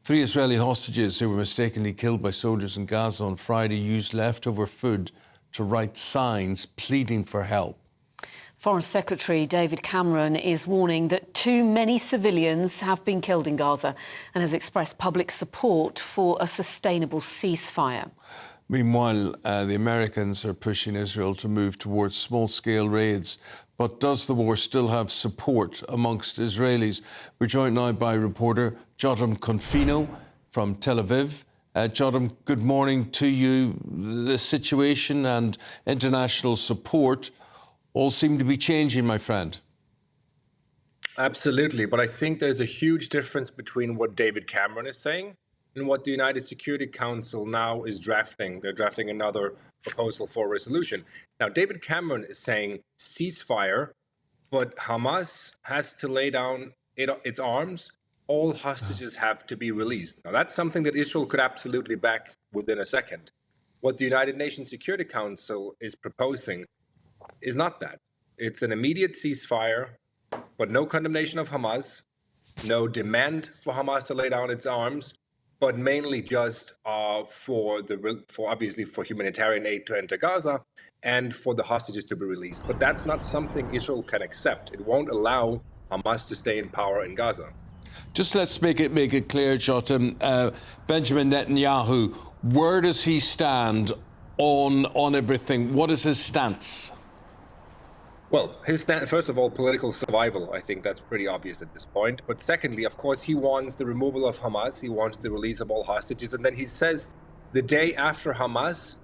Three Israeli hostages who were mistakenly killed by soldiers in Gaza on Friday used leftover food to write signs pleading for help. Foreign Secretary David Cameron is warning that too many civilians have been killed in Gaza and has expressed public support for a sustainable ceasefire. Meanwhile, the Americans are pushing Israel to move towards small-scale raids. But does the war still have support amongst Israelis? We're joined now by reporter Jotam Confino from Tel Aviv. Jotam, good morning to you. The situation and international support all seem to be changing, my friend. Absolutely, but I think there's a huge difference between what David Cameron is saying and what the United Security Council now is drafting. They're drafting another proposal for a resolution. Now, David Cameron is saying ceasefire, but Hamas has to lay down its arms. All hostages have to be released. Now, that's something that Israel could absolutely back within a second. What the United Nations Security Council is proposing is not that. It's an immediate ceasefire, but no condemnation of Hamas, no demand for Hamas to lay down its arms, but mainly just for humanitarian aid to enter Gaza and for the hostages to be released. But that's not something Israel can accept. It won't allow Hamas to stay in power in Gaza. Just let's make it clear, Jotam. Benjamin Netanyahu, where does he stand on everything? What is his stance? Well, his stance, first of all, political survival. I think that's pretty obvious at this point. But secondly, of course, he wants the removal of Hamas. He wants the release of all hostages. And then he says the day after Hamas,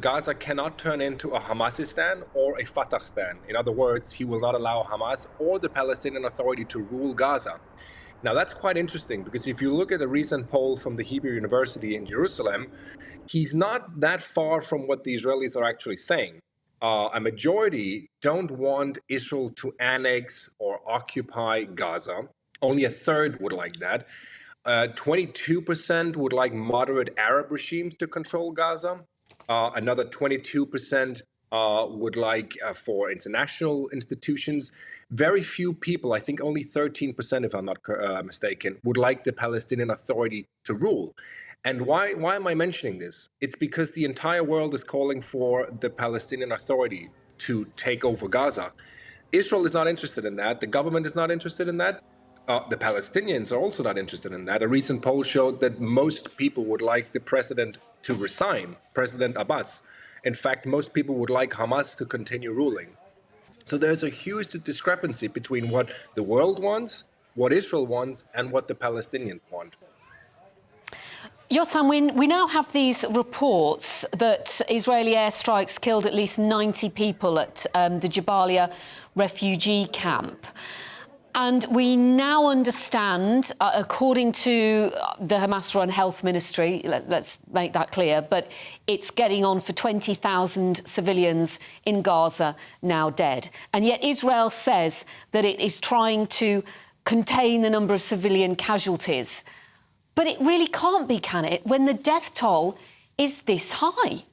Gaza cannot turn into a Hamasistan or a Fatahstan. In other words, he will not allow Hamas or the Palestinian Authority to rule Gaza. Now, that's quite interesting because if you look at a recent poll from the Hebrew University in Jerusalem, he's not that far from what the Israelis are actually saying. A majority don't want Israel to annex or occupy Gaza. Only a third would like that. 22% would like moderate Arab regimes to control Gaza. Another 22% would like for international institutions. Very few people, I think only 13%, if I'm not mistaken, would like the Palestinian Authority to rule. And why am I mentioning this? It's because the entire world is calling for the Palestinian Authority to take over Gaza. Israel is not interested in that. The government is not interested in that. The Palestinians are also not interested in that. A recent poll showed that most people would like the president to resign, President Abbas. In fact, most people would like Hamas to continue ruling. So there's a huge discrepancy between what the world wants, what Israel wants, and what the Palestinians want. Jotam, we now have these reports that Israeli airstrikes killed at least 90 people at the Jabalia refugee camp. And we now understand, according to the Hamas-run health ministry, let's make that clear, but it's getting on for 20,000 civilians in Gaza now dead. And yet Israel says that it is trying to contain the number of civilian casualties. But it really can't be, can it, when the death toll is this high?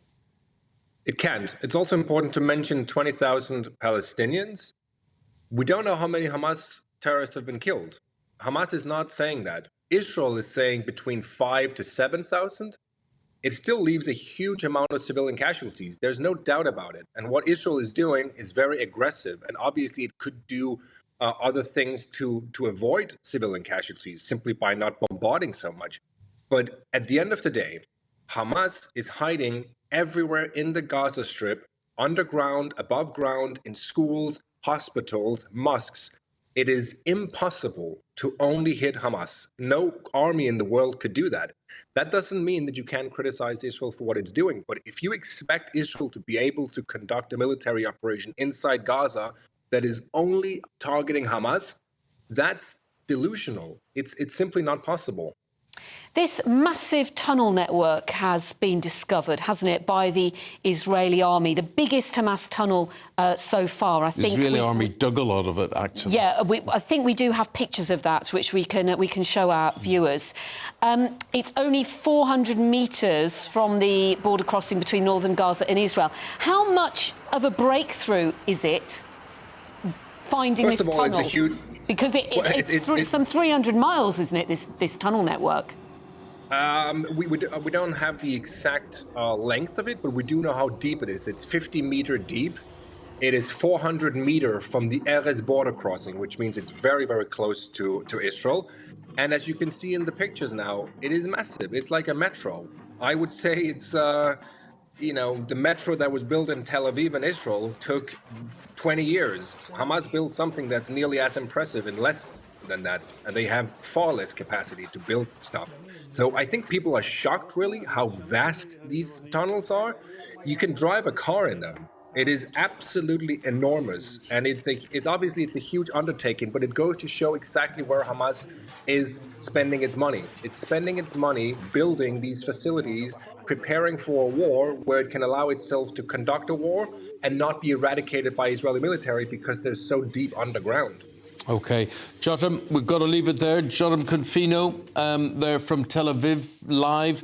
It can't. It's also important to mention 20,000 Palestinians. We don't know how many Hamas terrorists have been killed. Hamas is not saying that. Israel is saying between 5,000 to 7,000. It still leaves a huge amount of civilian casualties. There's no doubt about it. And what Israel is doing is very aggressive. And obviously it could do other things to avoid civilian casualties simply by not bombarding so much. But at the end of the day, Hamas is hiding everywhere in the Gaza Strip, underground, above ground, in schools, hospitals, mosques. It is impossible to only hit Hamas. No army in the world could do that. That doesn't mean that you can't criticize Israel for what it's doing. But if you expect Israel to be able to conduct a military operation inside Gaza that is only targeting Hamas, that's delusional. It's simply not possible. This massive tunnel network has been discovered, hasn't it, by the Israeli army, the biggest Hamas tunnel so far. I think the Israeli army dug a lot of it, actually. Yeah, I think we do have pictures of that, which we can show our viewers. It's only 400 metres from the border crossing between northern Gaza and Israel. How much of a breakthrough is it finding this tunnel? It's a huge... Because it's some 300 miles, isn't it, this tunnel network? We don't have the exact length of it, but we do know how deep it is. It's 50-meter deep. It is 400-meter from the Erez border crossing, which means it's very, very close to Israel. And as you can see in the pictures now, it is massive. It's like a metro. I would say it's, the metro that was built in Tel Aviv and Israel took 20 years. Hamas built something that's nearly as impressive in less than that, and they have far less capacity to build stuff. So I think people are shocked, really, how vast these tunnels are. You can drive a car in them. It is absolutely enormous, and it's obviously a huge undertaking, but it goes to show exactly where Hamas is spending its money. It's spending its money building these facilities, preparing for a war where it can allow itself to conduct a war and not be eradicated by Israeli military because they're so deep underground. OK. Jotam, we've got to leave it there. Jotam Confino there from Tel Aviv live.